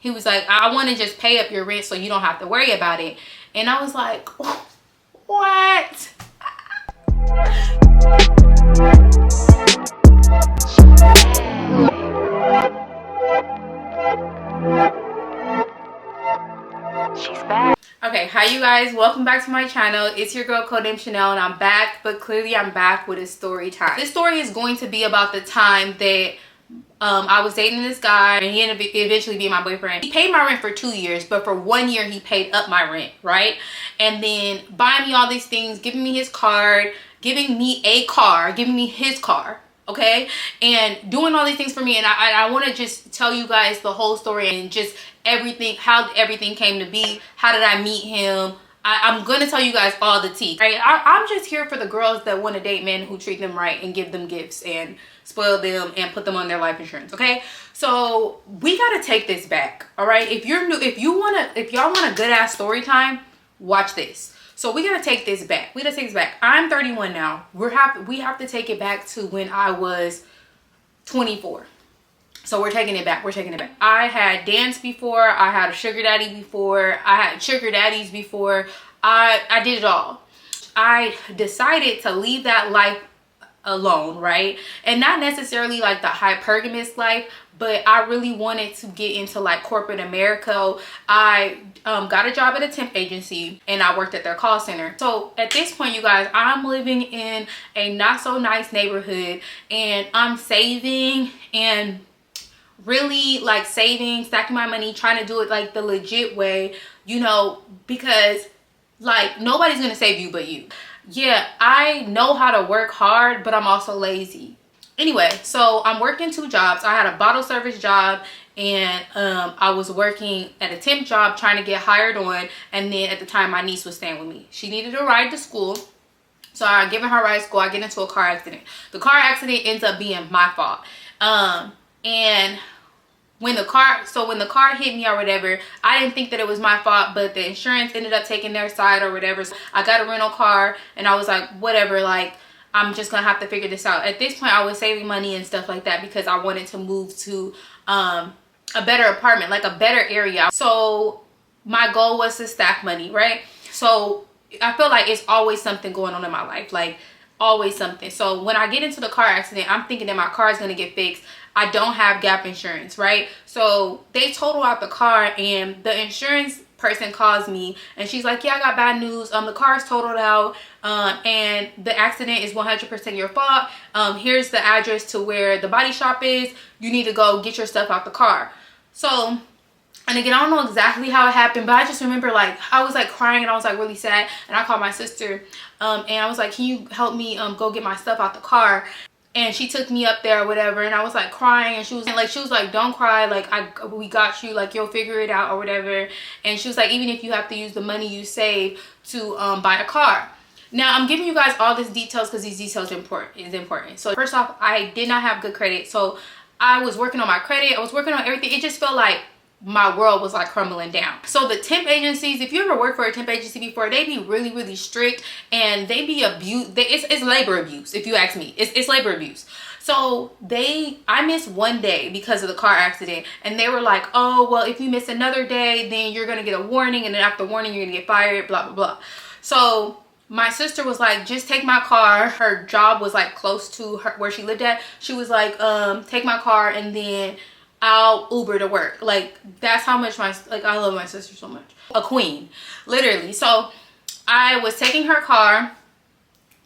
He was like, I want to just pay up your rent so you don't have to worry about it. And I was like, what? Okay, hi you guys, welcome back to my channel. It's your girl Codename Chanel, and I'm back, but clearly I'm back with a story time. This story is going to be about the time that I was dating this guy, and he ended up eventually being my boyfriend. He paid my rent for 2 years, but for 1 year he paid up my rent, right? And then buying me all these things, giving me his card, giving me a car, giving me his car, okay? And doing all these things for me. And I want to just tell you guys the whole story and just everything, how everything came to be. How did I meet him? I'm gonna tell you guys all the tea, right? I'm just here for the girls that want to date men who treat them right and give them gifts and spoil them and put them on their life insurance, okay? So we gotta take this back, all right? If you're new, if y'all want a good ass story time, watch this. So we gotta take this back. We gotta take this back. I'm 31 now. We have to take it back to when I was 24. So we're taking it back. We're taking it back. I had danced before. I had a sugar daddy before. I had sugar daddies before. I did it all. I decided to leave that life alone, right? And not necessarily like the hypergamous life, but I really wanted to get into like corporate America. I got a job at a temp agency and I worked at their call center. So at this point, you guys, I'm living in a not so nice neighborhood and I'm saving and really like saving, stacking my money, trying to do it like the legit way, you know, because like nobody's gonna save you but you. Yeah, I know how to work hard, but I'm also lazy. Anyway, so I'm working 2 jobs. I had a bottle service job and I was working at a temp job trying to get hired on. And then at the time my niece was staying with me. She needed a ride to school. So I giving her a ride to school. I get into a car accident. The car accident ends up being my fault. And when the car hit me or whatever, I didn't think that it was my fault, but the insurance ended up taking their side or whatever. So I got a rental car and I was like, whatever, like I'm just gonna have to figure this out. At this point I was saving money and stuff like that because I wanted to move to a better apartment, like a better area. So my goal was to stack money, right? So I feel like it's always something going on in my life, like always something. So when I get into the car accident, I'm thinking that my car is gonna get fixed. I don't have gap insurance, right? So they total out the car and the insurance person calls me and she's like, yeah, I got bad news. The car is totaled out and the accident is 100% your fault. Here's the address to where the body shop is. You need to go get your stuff out the car. So, and again, I don't know exactly how it happened, but I just remember like I was like crying and I was like really sad, and I called my sister and I was like, can you help me go get my stuff out the car? And she took me up there or whatever, and I was like crying, and she was like, don't cry, like we got you, like you'll figure it out or whatever. And she was like, even if you have to use the money you save to buy a car. Now I'm giving you guys all these details because these details is important. So first off, I did not have good credit, so I was working on my credit. I was working on everything. It just felt like my world was like crumbling down. So the temp agencies, if you ever worked for a temp agency before, they be really, really strict and they be it's labor abuse. If you ask me, it's labor abuse. So I missed 1 day because of the car accident, and they were like, oh, well, if you miss another day, then you're gonna get a warning, and then after warning, you're gonna get fired, blah, blah, blah. So my sister was like, just take my car. Her job was like close to where she lived at. She was like, take my car and then I'll Uber to work. Like that's how much I love my sister so much. A queen, literally. So I was taking her car,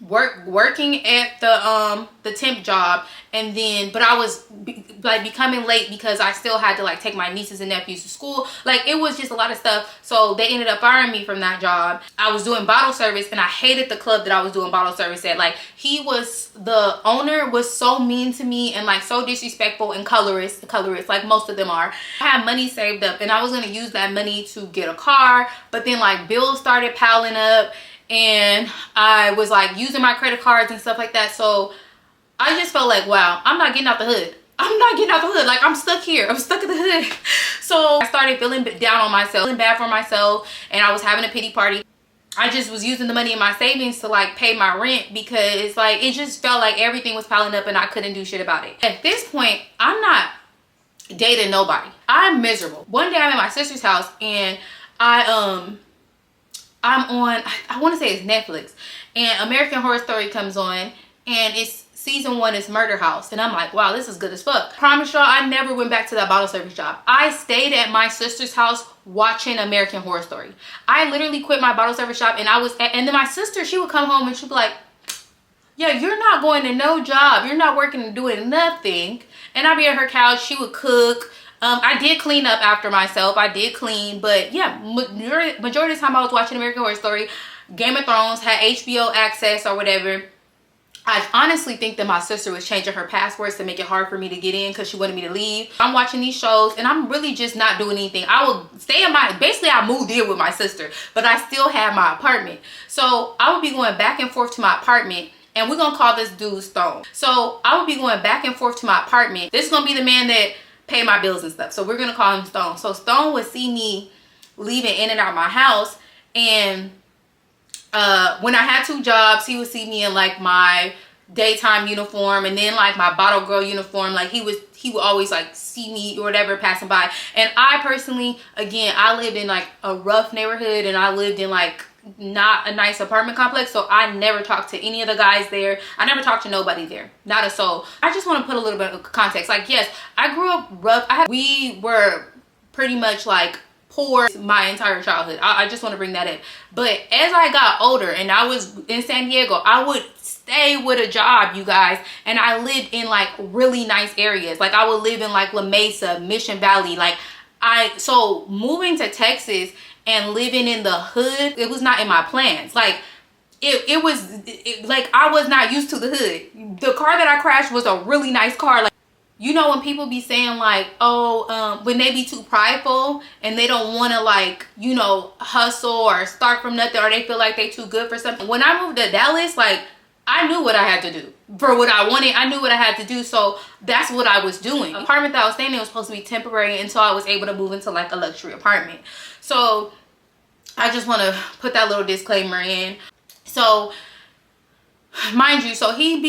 working at the temp job, and then but I was becoming late because I still had to like take my nieces and nephews to school. Like it was just a lot of stuff. So they ended up firing me from that job. I was doing bottle service and I hated the club that I was doing bottle service at. Like the owner was so mean to me and like so disrespectful and colorist like most of them are. I had money saved up and I was going to use that money to get a car, but then like bills started piling up and I was like using my credit cards and stuff like that. So I just felt like, wow, I'm not getting out the hood. I'm not getting out the hood. Like I'm stuck here. I'm stuck in the hood. So I started feeling down on myself, feeling bad for myself, and I was having a pity party. I just was using the money in my savings to like pay my rent because like it just felt like everything was piling up and I couldn't do shit about it. At this point, I'm not dating nobody. I'm miserable. One day I'm at my sister's house and I'm on, I want to say it's Netflix, and American Horror Story comes on, and it's season 1 is Murder House, and I'm like, wow, this is good as fuck. Promise y'all, I never went back to that bottle service job. I stayed at my sister's house watching American Horror Story. I literally quit my bottle service job, and and then my sister, she would come home and she'd be like, yeah, you're not going to no job, you're not working and doing nothing. And I'd be at her couch, she would cook. I did clean up after myself, I did clean, but yeah, majority of the time I was watching American Horror Story. Game of Thrones, had HBO access or whatever. I honestly think that my sister was changing her passwords to make it hard for me to get in because she wanted me to leave. I'm watching these shows and I'm really just not doing anything. I would stay in basically I moved in with my sister, but I still had my apartment. So I would be going back and forth to my apartment, and we're gonna call this dude Stone. So I would be going back and forth to my apartment. This is gonna be the man that pay my bills and stuff. So we're gonna call him Stone. So Stone would see me leaving in and out my house, and when I had 2 jobs, he would see me in like my daytime uniform and then like my bottle girl uniform. Like he would always like see me or whatever passing by. And I personally, again, I lived in like a rough neighborhood, and I lived in like not a nice apartment complex, so I never talked to any of the guys there. I never talked to nobody there, not a soul. I just want to put a little bit of context. Like, yes, I grew up rough. We were pretty much like poor my entire childhood. I just want to bring that in. But as I got older and I was in San Diego, I would stay with a job, you guys, and I lived in like really nice areas. Like I would live in like La Mesa, Mission Valley. Like so moving to Texas and living in the hood, it was not in my plans. Like it was like I was not used to the hood. The car that I crashed was a really nice car. Like, you know, when people be saying like, oh, when they be too prideful and they don't want to like, you know, hustle or start from nothing, or they feel like they too good for something. When I moved to Dallas, like I knew what I had to do for what I wanted. I knew what I had to do, so that's what I was doing. The apartment that I was staying in was supposed to be temporary until I was able to move into like a luxury apartment. So I just want to put that little disclaimer in. So mind you, so he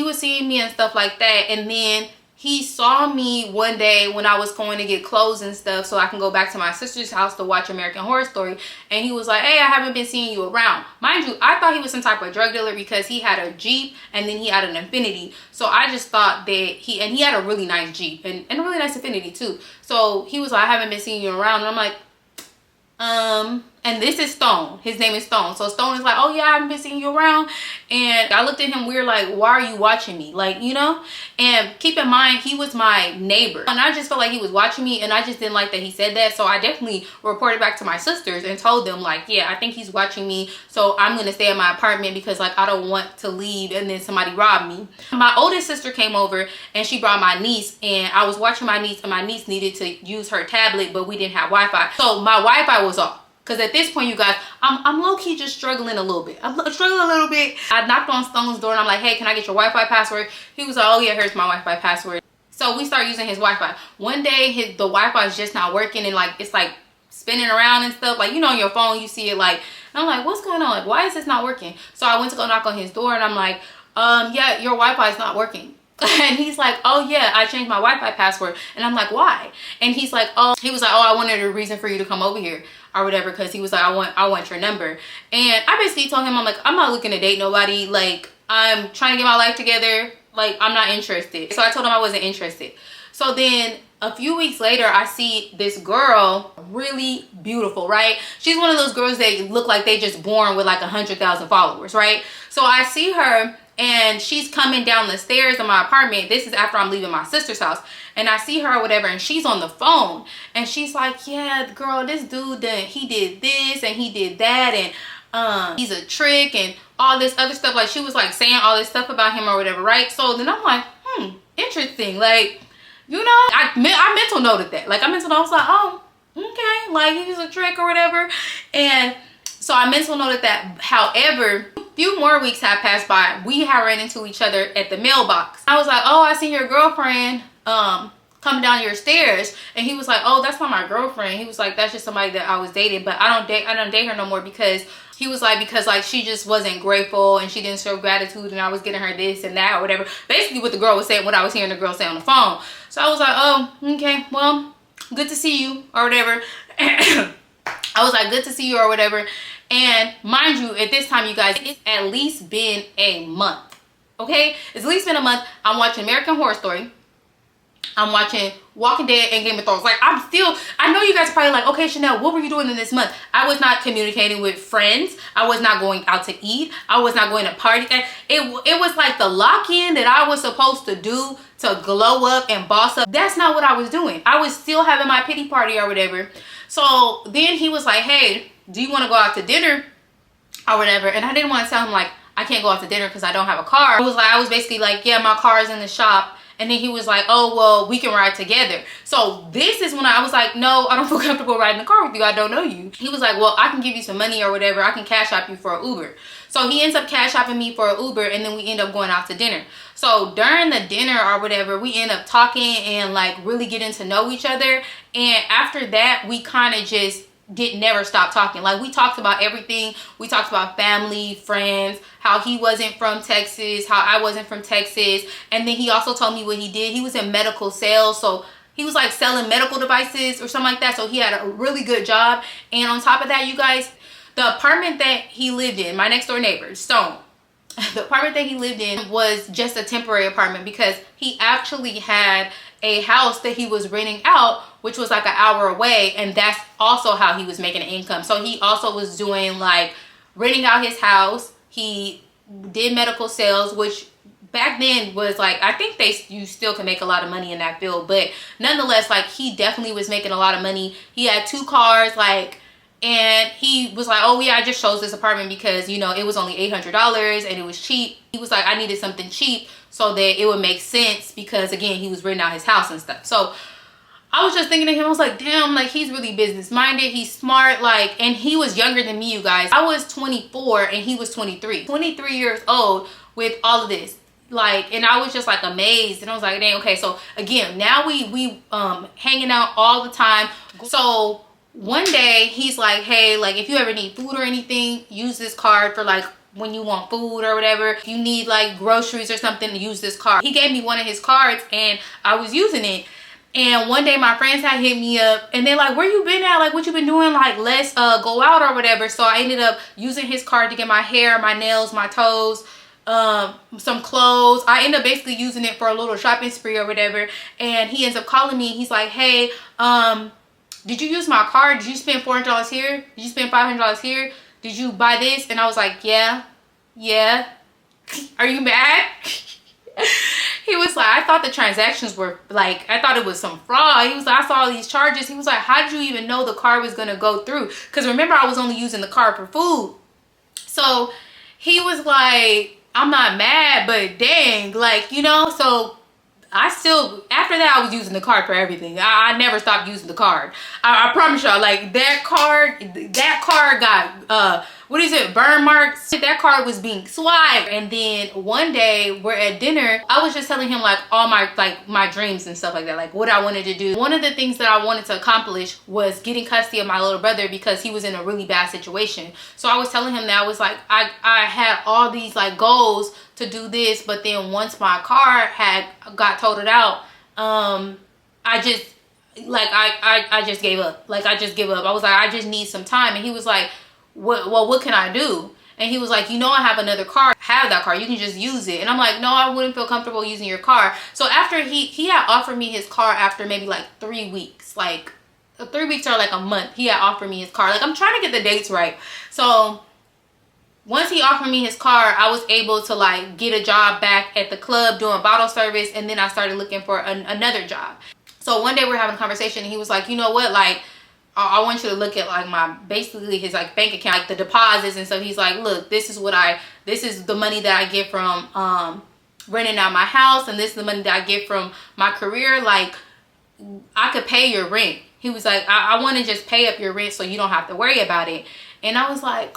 was seeing me and stuff like that, and then he saw me one day when I was going to get clothes and stuff so I can go back to my sister's house to watch American Horror Story, and he was like, hey, I haven't been seeing you around. Mind you, I thought he was some type of drug dealer because he had a Jeep and then he had an Infiniti. So I just thought that he had a really nice Jeep and a really nice Infiniti too. So he was like, I haven't been seeing you around, and I'm like, and this is Stone. His name is Stone. So Stone is like, oh yeah, I haven't been seeing you around. And I looked at him weird, like, why are you watching me? Like, you know? And keep in mind, he was my neighbor. And I just felt like he was watching me, and I just didn't like that he said that. So I definitely reported back to my sisters and told them like, yeah, I think he's watching me. So I'm going to stay in my apartment because like, I don't want to leave and then somebody rob me. My oldest sister came over and she brought my niece, and I was watching my niece, and my niece needed to use her tablet, but we didn't have Wi-Fi. So my Wi-Fi was off. Because at this point, you guys, I'm low-key just struggling a little bit. I'm struggling a little bit. I knocked on Stone's door and I'm like, hey, can I get your Wi-Fi password? He was like, oh yeah, here's my Wi-Fi password. So we start using his Wi-Fi. One day, the Wi-Fi is just not working, and like it's like spinning around and stuff. Like, you know, on your phone, you see it like, and I'm like, what's going on? Like, why is this not working? So I went to go knock on his door and I'm like, yeah, your Wi-Fi is not working. And he's like, oh yeah, I changed my Wi-Fi password. And I'm like, why? And he's like, oh, I wanted a reason for you to come over here or whatever, because he was like, I want your number. And I basically told him, I'm like, I'm not looking to date nobody. Like, I'm trying to get my life together. Like, I'm not interested. So I told him I wasn't interested. So then a few weeks later, I see this girl, really beautiful, right? She's one of those girls that look like they just born with like 100,000 followers, right? So I see her, and she's coming down the stairs of my apartment. This is after I'm leaving my sister's house. And I see her or whatever, and she's on the phone. And she's like, yeah, girl, this dude, he did this and he did that. And he's a trick and all this other stuff. Like, she was like saying all this stuff about him or whatever, right? So then I'm like, interesting. Like, you know, I mental noted that. Like, I mental noted, I was like, oh, okay. Like, he's a trick or whatever. And so I mental noted that. However, few more weeks have passed by. We have ran into each other at the mailbox. I was like, oh, I seen your girlfriend coming down your stairs. And he was like, oh, that's not my girlfriend. He was like, that's just somebody that I was dating, but I don't date her no more, because he was like, because like she just wasn't grateful and she didn't show gratitude, and I was getting her this and that or whatever. Basically what the girl was saying, what I was hearing the girl say on the phone. So I was like, oh, okay, well, good to see you or whatever. I was like, good to see you or whatever. And mind you, at this time, you guys, it's at least been a month. Okay, it's at least been a month. I'm watching American Horror Story. I'm watching Walking Dead and Game of Thrones. Like, I know you guys are probably like, okay, Chanel, what were you doing in this month? I was not communicating with friends. I was not going out to eat. I was not going to party. It was like the lock-in that I was supposed to do to glow up and boss up. That's not what I was doing. I was still having my pity party or whatever. So then he was like, hey, do you want to go out to dinner or whatever? And I didn't want to tell him like, I can't go out to dinner because I don't have a car. I was basically like, yeah, my car is in the shop. And then he was like, oh, well, we can ride together. So this is when I was like, no, I don't feel comfortable riding the car with you. I don't know you. He was like, well, I can give you some money or whatever. I can cash app you for an Uber. So he ends up cash apping me for an Uber, and then we end up going out to dinner. So during the dinner or whatever, we end up talking and like really getting to know each other. And after that, we kind of just never stop talking. Like, we talked about everything. We talked about family, friends, how he wasn't from Texas, how I wasn't from Texas. And then he also told me what he did. He was in medical sales, so he was like selling medical devices or something like that. So he had a really good job. And on top of that, you guys, the apartment that he lived in, my next door neighbor, Stone, the apartment that he lived in was just a temporary apartment, because he actually had a house that he was renting out, which was like an hour away, and that's also how he was making an income. So he also was doing like renting out his house. He did medical sales, which back then was like, I think you still can make a lot of money in that field, but nonetheless, like, he definitely was making a lot of money. He had 2 cars, like, and he was like, oh yeah, I just chose this apartment because, you know, it was only $800 and it was cheap. He was like, I needed something cheap so that it would make sense, because again, he was renting out his house and stuff. So I was just thinking to him, I was like, damn, like, he's really business minded. He's smart, like, and he was younger than me, you guys. I was 24 and he was 23 years old with all of this. Like, and I was just like amazed, and I was like, dang, okay. So again, now we hanging out all the time. So one day he's like, hey, like, if you ever need food or anything, use this card for like when you want food or whatever. If you need like groceries or something, use this card. He gave me one of his cards and I was using it. And one day my friends had hit me up and they're like, where you been at? Like, what you been doing? Like, let's go out or whatever. So I ended up using his card to get my hair, my nails, my toes, some clothes. I ended up basically using it for a little shopping spree or whatever. And he ends up calling me. He's like, hey, did you use my card? Did you spend $400 here? Did you spend $500 here? Did you buy this? And I was like, yeah. Are you mad? He was like, I thought the transactions were like, I thought it was some fraud. He was like, I saw all these charges. He was like, how did you even know the card was gonna go through? Because remember, I was only using the card for food. So he was like, I'm not mad, but dang, like, you know. So I still, after that, I was using the card for everything. I never stopped using the card. I promise y'all, like, that card got, what is it, burn marks? That card was being swiped. And then one day we're at dinner. I was just telling him like all my dreams and stuff like that, like what I wanted to do. One of the things that I wanted to accomplish was getting custody of my little brother, because he was in a really bad situation. So I was telling him that I was like, I had all these like goals to do this, but then once my car got totaled out, I just gave up. Like, I just give up. I was like, I just need some time. And he was like, what can I do? And he was like, you know, I have another car. Have that car, you can just use it. And I'm like, no, I wouldn't feel comfortable using your car. So after he had offered me his car after maybe like 3 weeks, like 3 weeks or like a month, he had offered me his car. Like, I'm trying to get the dates right. So once he offered me his car, I was able to like get a job back at the club doing bottle service, and then I started looking for another job. So one day we're having a conversation and he was like, you know what, like, I want you to look at like basically his like bank account, like the deposits and stuff. He's like, look, this is the money that I get from renting out my house, and this is the money that I get from my career. Like, I could pay your rent. He was like, I want to just pay up your rent so you don't have to worry about it. And I was like,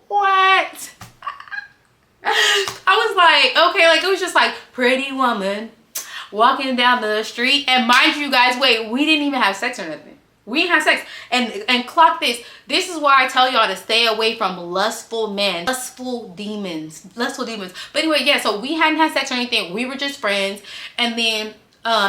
what? I was like, okay, like, it was just like, pretty woman, walking down the street. And mind you guys, wait, we didn't even have sex or nothing. We didn't have sex. And clock this. This is why I tell y'all to stay away from lustful men. Lustful demons. Lustful demons. But anyway, yeah, so we hadn't had sex or anything. We were just friends. And then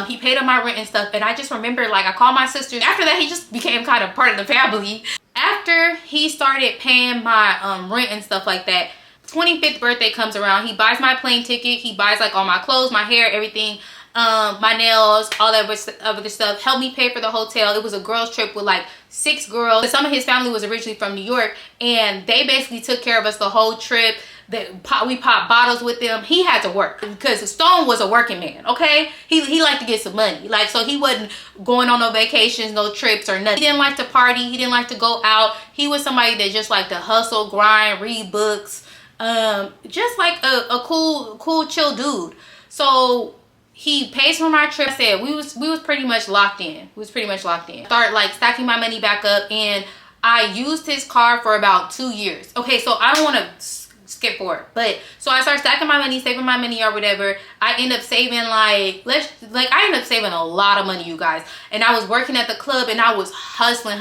he paid up my rent and stuff. And I just remember, like, I called my sister. After that, he just became kind of part of the family. After he started paying my rent and stuff like that, 25th birthday comes around. He buys my plane ticket. He buys like all my clothes, my hair, everything, my nails, all that other stuff. Helped me pay for the hotel. It was a girls trip with like 6 girls. Some of his family was originally from New York, and they basically took care of us the whole trip. We popped bottles with them. He had to work because Stone was a working man, okay? He liked to get some money. Like, so he wasn't going on no vacations, no trips or nothing. He didn't like to party. He didn't like to go out. He was somebody that just liked to hustle, grind, read books. Just like a cool, chill dude. So he pays for my trip. I said we was pretty much locked in. Start like stacking my money back up, and I used his car for about 2 years. Okay, so I don't want to skip forward, but so I started stacking my money, saving my money or whatever. I end up saving I end up saving a lot of money, you guys. And I was working at the club, and I was hustling,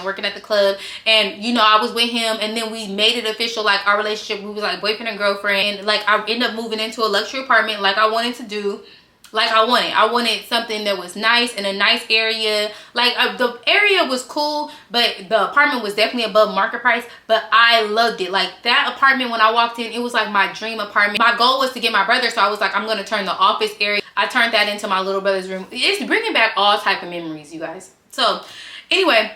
working at the club. And you know, I was with him, and then we made it official, like our relationship. We was like boyfriend and girlfriend. And like I ended up moving into a luxury apartment, like I wanted to do. Like I wanted something that was nice in a nice area. Like the area was cool, but the apartment was definitely above market price. But I loved it. Like that apartment, when I walked in, it was like my dream apartment. My goal was to get my brother, so I was like, I'm gonna turn the office area. I turned that into my little brother's room. It's bringing back all type of memories, you guys. So anyway,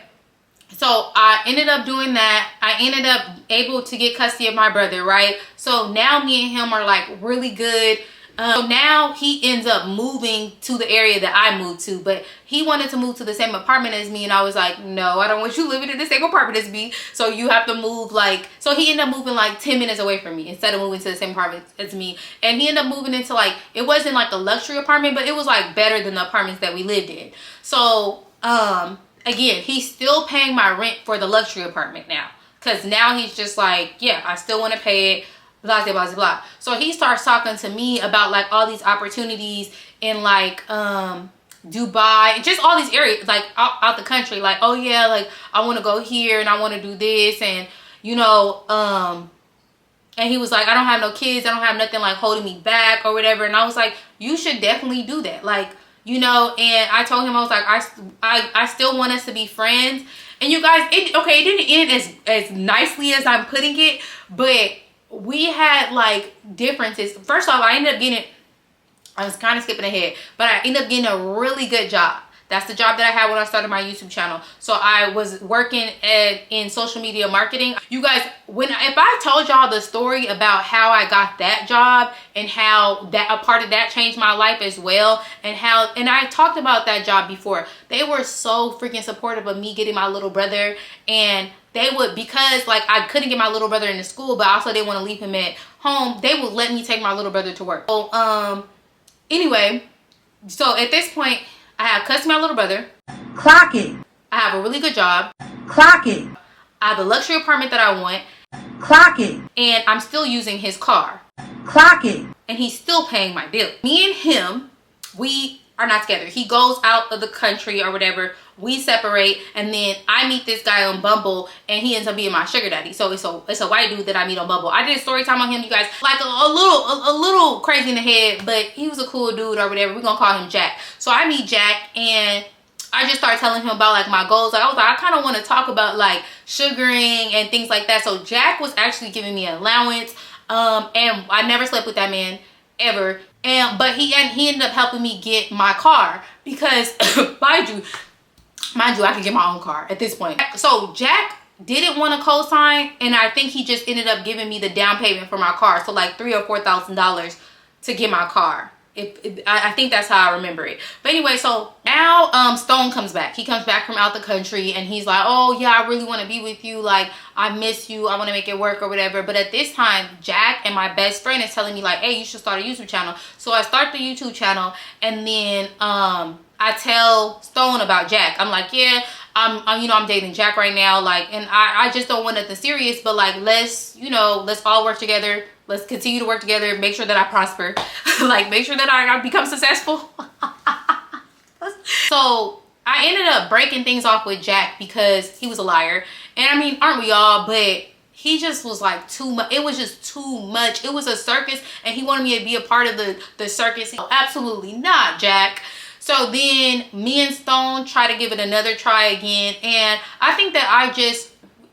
so I ended up doing that. I ended up able to get custody of my brother, right? So now me and him are like really good. So now he ends up moving to the area that I moved to, but he wanted to move to the same apartment as me, and I was like, no, I don't want you living in the same apartment as me. So you have to move like, so he ended up moving like 10 minutes away from me instead of moving to the same apartment as me. And he ended up moving into like, it wasn't like a luxury apartment, but it was like better than the apartments that we lived in. So again, he's still paying my rent for the luxury apartment now, because now he's just like, yeah, I still want to pay it. Blah, blah, blah, blah. So he starts talking to me about like all these opportunities in like Dubai, just all these areas like out the country. Like, oh yeah, like I want to go here and I want to do this, and you know, and he was like, I don't have no kids, I don't have nothing like holding me back or whatever. And I was like, you should definitely do that, like, you know. And I told him, I was like, I still want us to be friends. And you guys, it didn't end as nicely as I'm putting it, but we had like differences. First off, I was kind of skipping ahead, but I ended up getting a really good job. That's the job that I had when I started my YouTube channel. So I was working in social media marketing. You guys, if I told y'all the story about how I got that job and how that a part of that changed my life as well, and I talked about that job before. They were so freaking supportive of me getting my little brother, and they would, because like I couldn't get my little brother into school, but also didn't want to leave him at home, they would let me take my little brother to work. So anyway, so at this point, I have custody of my little brother. Clock it. I have a really good job. Clock it. I have a luxury apartment that I want. Clock it. And I'm still using his car. Clock it. And he's still paying my bill. Me and him, we are not together. He goes out of the country or whatever. We separate, and then I meet this guy on Bumble, and he ends up being my sugar daddy. So it's a white dude that I meet on Bumble. I did a story time on him, you guys. Like a little crazy in the head, but he was a cool dude or whatever. We're gonna call him Jack. So I meet Jack, and I just started telling him about like my goals. Like I was like, I kind of want to talk about like sugaring and things like that. So Jack was actually giving me an allowance, and I never slept with that man ever. But he ended up helping me get my car, because mind you, I could get my own car at this point. So Jack didn't want to co-sign, and I think he just ended up giving me the down payment for my car. So like $3,000 or $4,000 to get my car. I think that's how I remember it. But anyway, so now Stone comes back. He comes back from out the country, and he's like, oh yeah, I really want to be with you. Like, I miss you. I want to make it work or whatever. But at this time, Jack and my best friend is telling me like, hey, you should start a YouTube channel. So I start the YouTube channel, and then I tell Stone about Jack. I'm like, yeah, I'm dating Jack right now, like, and I just don't want nothing serious, but like, let's all work together. Let's continue to work together, make sure that I prosper, like make sure that I become successful. So I ended up breaking things off with Jack because he was a liar. And I mean, aren't we all? But he just was like too much. It was just too much. It was a circus and he wanted me to be a part of the circus. Absolutely not, Jack. So then me and Stone try to give it another try again. And I think that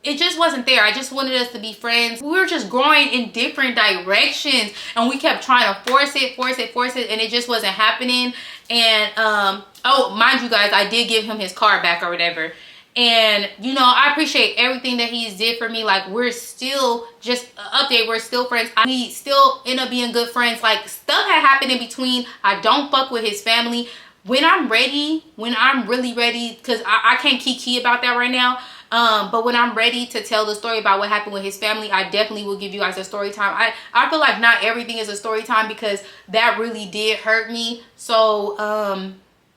it just wasn't there. I just wanted us to be friends. We were just growing in different directions and we kept trying to force it, and it just wasn't happening. And oh, mind you guys, I did give him his car back or whatever. And you know, I appreciate everything that he's did for me. Like, we're still, just update, we're still friends. We still end up being good friends. Like, stuff had happened in between. I don't fuck with his family. When I'm ready, when I'm really ready, because I can't kiki about that right now. But when I'm ready to tell the story about what happened with his family, I definitely will give you guys a story time. I feel like not everything is a story time because that really did hurt me. So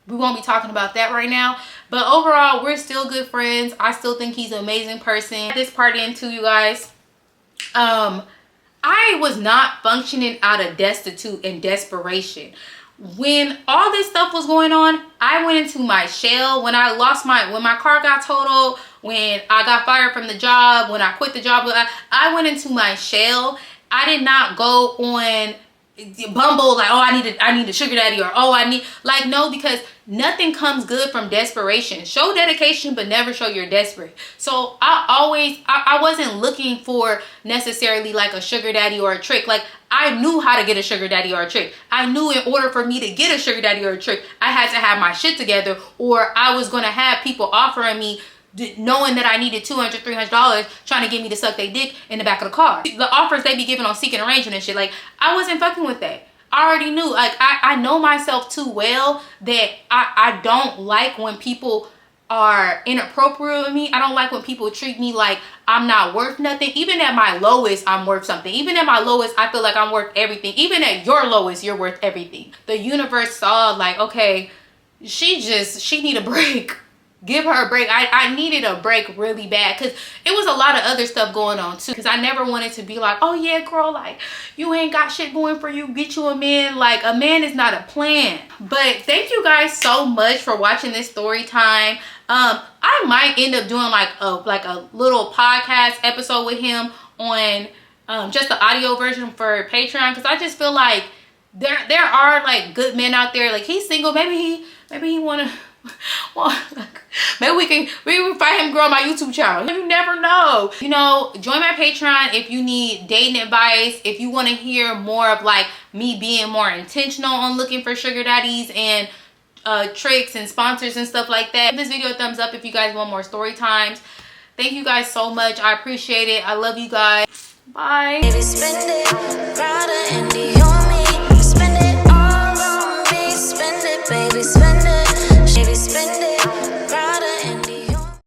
we won't be talking about that right now. But overall, we're still good friends. I still think he's an amazing person. This part in too, you guys. I was not functioning out of destitute and desperation. When all this stuff was going on, I went into my shell. When my car got totaled, when I got fired from the job, when I quit the job, I went into my shell. I did not go on Bumble like, oh, I need a sugar daddy, or oh, no, because nothing comes good from desperation. Show dedication, but never show you're desperate. So I wasn't looking for necessarily like a sugar daddy or a trick. Like, I knew how to get a sugar daddy or a trick. I knew in order for me to get a sugar daddy or a trick, I had to have my shit together, or I was going to have people offering me, knowing that I needed $200, $300, trying to get me to suck their dick in the back of the car. The offers they be giving on Seeking Arrangement and shit, like, I wasn't fucking with that. I already knew. Like, I know myself too well that I don't like when people are inappropriate with me. I don't like when people treat me like I'm not worth nothing. Even at my lowest, I'm worth something. Even at my lowest, I feel like I'm worth everything. Even at your lowest, you're worth everything. The universe saw like, okay, she need a break. Give her a break. I needed a break really bad because it was a lot of other stuff going on too. Because I never wanted to be like, oh yeah, girl, like, you ain't got shit going for you. Get you a man. Like, a man is not a plan. But thank you guys so much for watching this story time. I might end up doing like a little podcast episode with him on just the audio version for Patreon, because I just feel like there are like good men out there. Like, he's single. Maybe he wanna. Well, maybe we can find him grow my YouTube channel. You never know. You know, join my Patreon if you need dating advice, if you want to hear more of like me being more intentional on looking for sugar daddies and tricks and sponsors and stuff like that. Give this video a thumbs up if you guys want more story times. Thank you guys so much. I appreciate it. I love you guys. Bye. Baby, spend it, Prada and Dior me. Spend it all on me. Spend it, baby, spend it. Baby, spend it.